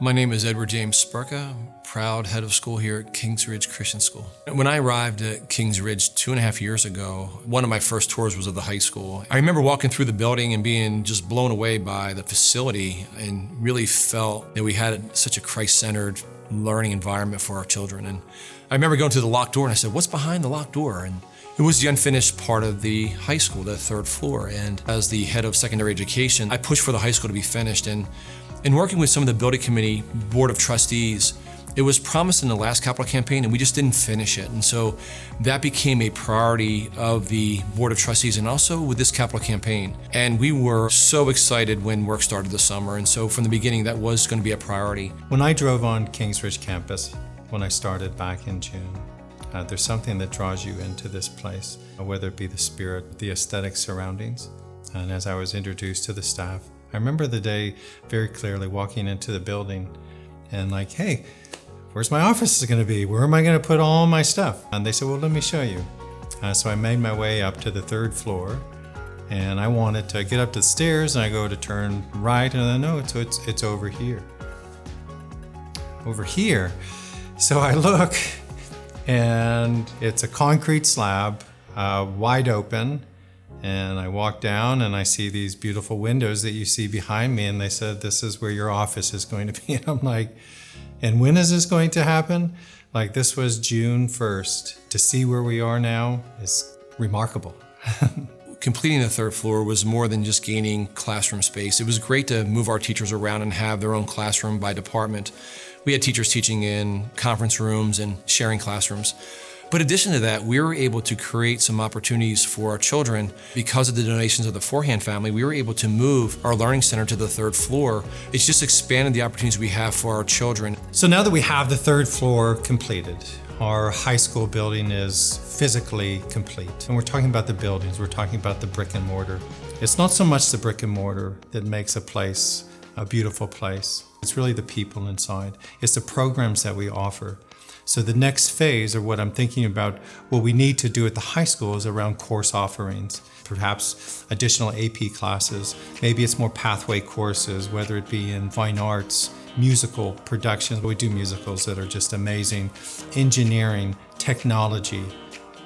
My name is Edward James Spurka, proud head of school here at Kings Ridge Christian School. When I arrived at Kings Ridge 2.5 years ago, one of my first tours was of the high school. I remember walking through the building and being just blown away by the facility and really felt that we had such a Christ-centered learning environment for our children. And I remember going to the locked door and I said, "What's behind the locked door?" And it was the unfinished part of the high school, the third floor. And as the head of secondary education, I pushed for the high school to be finished. And in working with some of the building committee board of trustees, it was promised in the last capital campaign and we just didn't finish it. And so that became a priority of the board of trustees and also with this capital campaign. And we were so excited when work started this summer. And so from the beginning, that was going to be a priority. When I drove on Kings Ridge campus, when I started back in June, there's something that draws you into this place, whether it be the spirit, the aesthetic surroundings. And as I was introduced to the staff, I remember the day very clearly walking into the building and like, "Hey, where's my office going to be? Where am I going to put all my stuff?" And they said, "Well, let me show you." So I made my way up to the third floor and I wanted to get up the stairs and I go to turn right and I know it's over here. Over here. So I look and it's a concrete slab, wide open. And I walk down and I see these beautiful windows that you see behind me. And they said, "This is where your office is going to be." And I'm like, "And when is this going to happen?" Like, this was June 1st. To see where we are now is remarkable. Completing the third floor was more than just gaining classroom space. It was great to move our teachers around and have their own classroom by department. We had teachers teaching in conference rooms and sharing classrooms. But in addition to that, we were able to create some opportunities for our children. Because of the donations of the Forehand family, we were able to move our learning center to the third floor. It's just expanded the opportunities we have for our children. So now that we have the third floor completed, our high school building is physically complete. And we're talking about the buildings, we're talking about the brick and mortar. It's not so much the brick and mortar that makes a place a beautiful place. It's really the people inside. It's the programs that we offer. So the next phase, or what I'm thinking about, what we need to do at the high school is around course offerings, perhaps additional AP classes. Maybe it's more pathway courses, whether it be in fine arts, musical productions. We do musicals that are just amazing. Engineering, technology,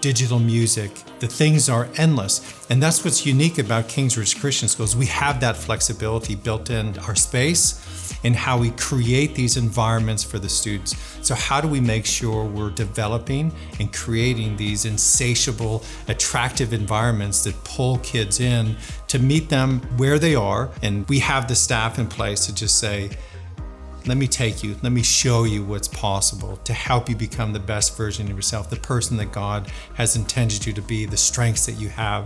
digital music. The things are endless. And that's what's unique about Kings Ridge Christian Schools. We have that flexibility built in our space and how we create these environments for the students. So how do we make sure we're developing and creating these insatiable, attractive environments that pull kids in to meet them where they are? And we have the staff in place to just say, "Let me take you, let me show you what's possible to help you become the best version of yourself, the person that God has intended you to be, the strengths that you have."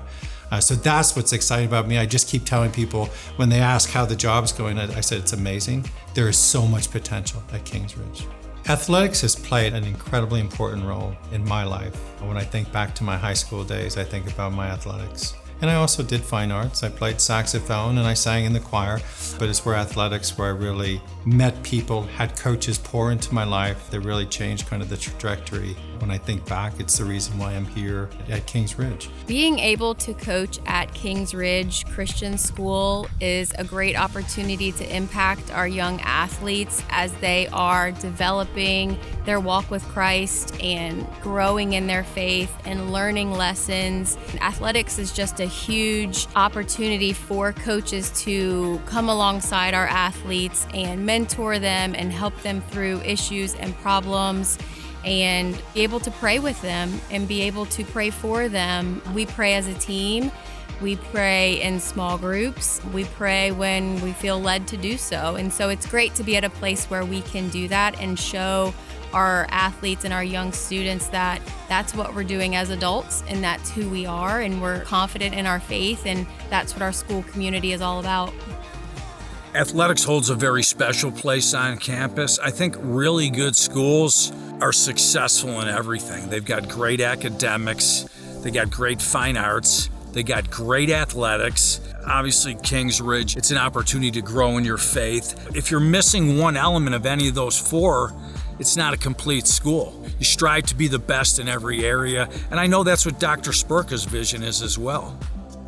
So that's what's exciting about me. I just keep telling people when they ask how the job's going, I said it's amazing. There is so much potential at Kings Ridge. Athletics has played an incredibly important role in my life. When I think back to my high school days, I think about my athletics. And I also did fine arts. I played saxophone and I sang in the choir, but it's where athletics, where I really met people, had coaches pour into my life that really changed kind of the trajectory. When I think back, it's the reason why I'm here at Kings Ridge. Being able to coach at Kings Ridge Christian School is a great opportunity to impact our young athletes as they are developing their walk with Christ and growing in their faith and learning lessons. Athletics is just a huge opportunity for coaches to come alongside our athletes and mentor them and help them through issues and problems, and be able to pray with them and be able to pray for them. We pray as a team. We pray in small groups. We pray when we feel led to do so. And so it's great to be at a place where we can do that and show our athletes and our young students that that's what we're doing as adults and that's who we are, and we're confident in our faith, and that's what our school community is all about. Athletics holds a very special place on campus. I think really good schools are successful in everything. They've got great academics, they got great fine arts, they got great athletics. Obviously, Kings Ridge, it's an opportunity to grow in your faith. If you're missing one element of any of those four, it's not a complete school. You strive to be the best in every area, and I know that's what Dr. Spurka's vision is as well.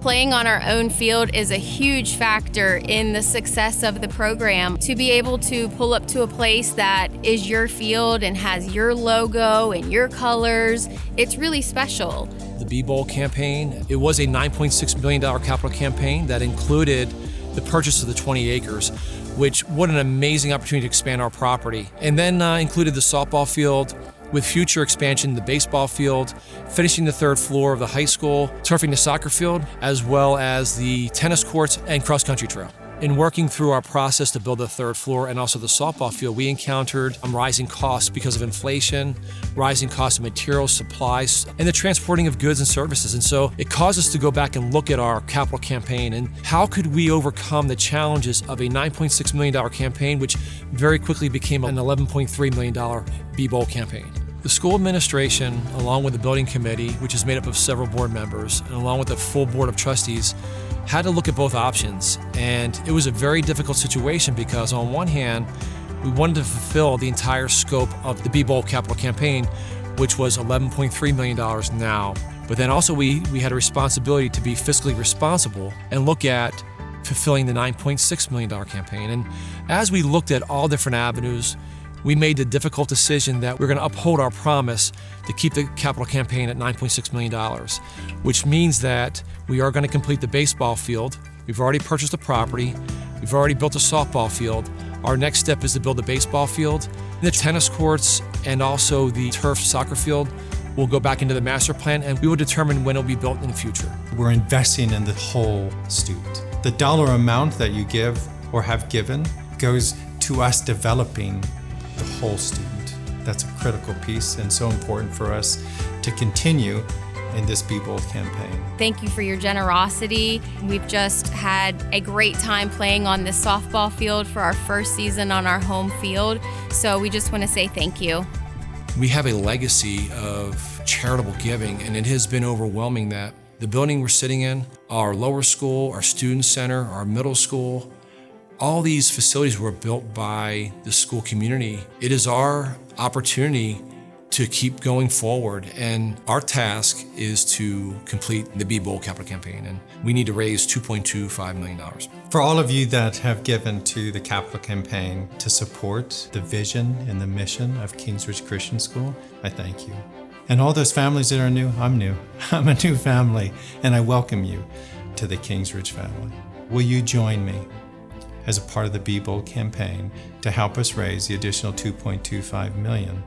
Playing on our own field is a huge factor in the success of the program. To be able to pull up to a place that is your field and has your logo and your colors, it's really special. The B-Bowl campaign, it was a $9.6 million capital campaign that included the purchase of the 20 acres, which what an amazing opportunity to expand our property. And then included the softball field, with future expansion, the baseball field, finishing the third floor of the high school, turfing the soccer field, as well as the tennis courts and cross-country trail. In working through our process to build the third floor and also the softball field, we encountered rising costs because of inflation, rising costs of materials, supplies, and the transporting of goods and services. And so it caused us to go back and look at our capital campaign and how could we overcome the challenges of a $9.6 million campaign, which very quickly became an $11.3 million B-Bowl campaign. The school administration, along with the building committee, which is made up of several board members, and along with the full board of trustees, had to look at both options. And it was a very difficult situation because on one hand, we wanted to fulfill the entire scope of the B-Bowl capital campaign, which was $11.3 million now. But then also we had a responsibility to be fiscally responsible and look at fulfilling the $9.6 million campaign. And as we looked at all different avenues, we made the difficult decision that we're going to uphold our promise to keep the capital campaign at $9.6 million, which means that we are going to complete the baseball field. We've already purchased the property. We've already built a softball field. Our next step is to build the baseball field. The tennis courts and also the turf soccer field will go back into the master plan, and we will determine when it will be built in the future. We're investing in the whole student. The dollar amount that you give or have given goes to us developing the whole student. That's a critical piece and so important for us to continue in this B-Bowl campaign. Thank you for your generosity. We've just had a great time playing on this softball field for our first season on our home field. So we just want to say thank you. We have a legacy of charitable giving, and it has been overwhelming that the building we're sitting in, our lower school, our student center, our middle school, all these facilities were built by the school community. It is our opportunity to keep going forward, and our task is to complete the B-Bowl capital campaign, and we need to raise $2.25 million. For all of you that have given to the capital campaign to support the vision and the mission of Kings Ridge Christian School, I thank you. And all those families that are new, I'm new. I'm a new family, and I welcome you to the Kings Ridge family. Will you join me as a part of the B-Bowl campaign to help us raise the additional $2.25 million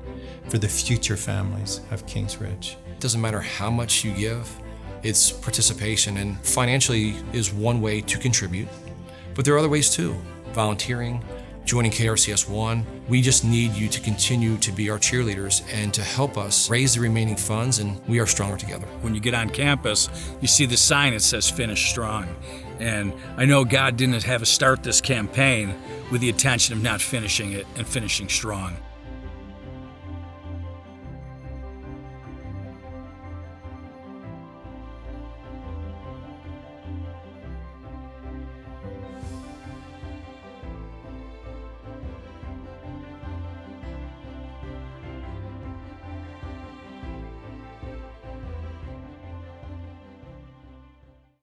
for the future families of Kings Ridge? It doesn't matter how much you give, it's participation, and financially is one way to contribute, but there are other ways too. Volunteering, joining KRCS 1. We just need you to continue to be our cheerleaders and to help us raise the remaining funds, and we are stronger together. When you get on campus, you see the sign that says Finish Strong. And I know God didn't have us start this campaign with the intention of not finishing it and finishing strong.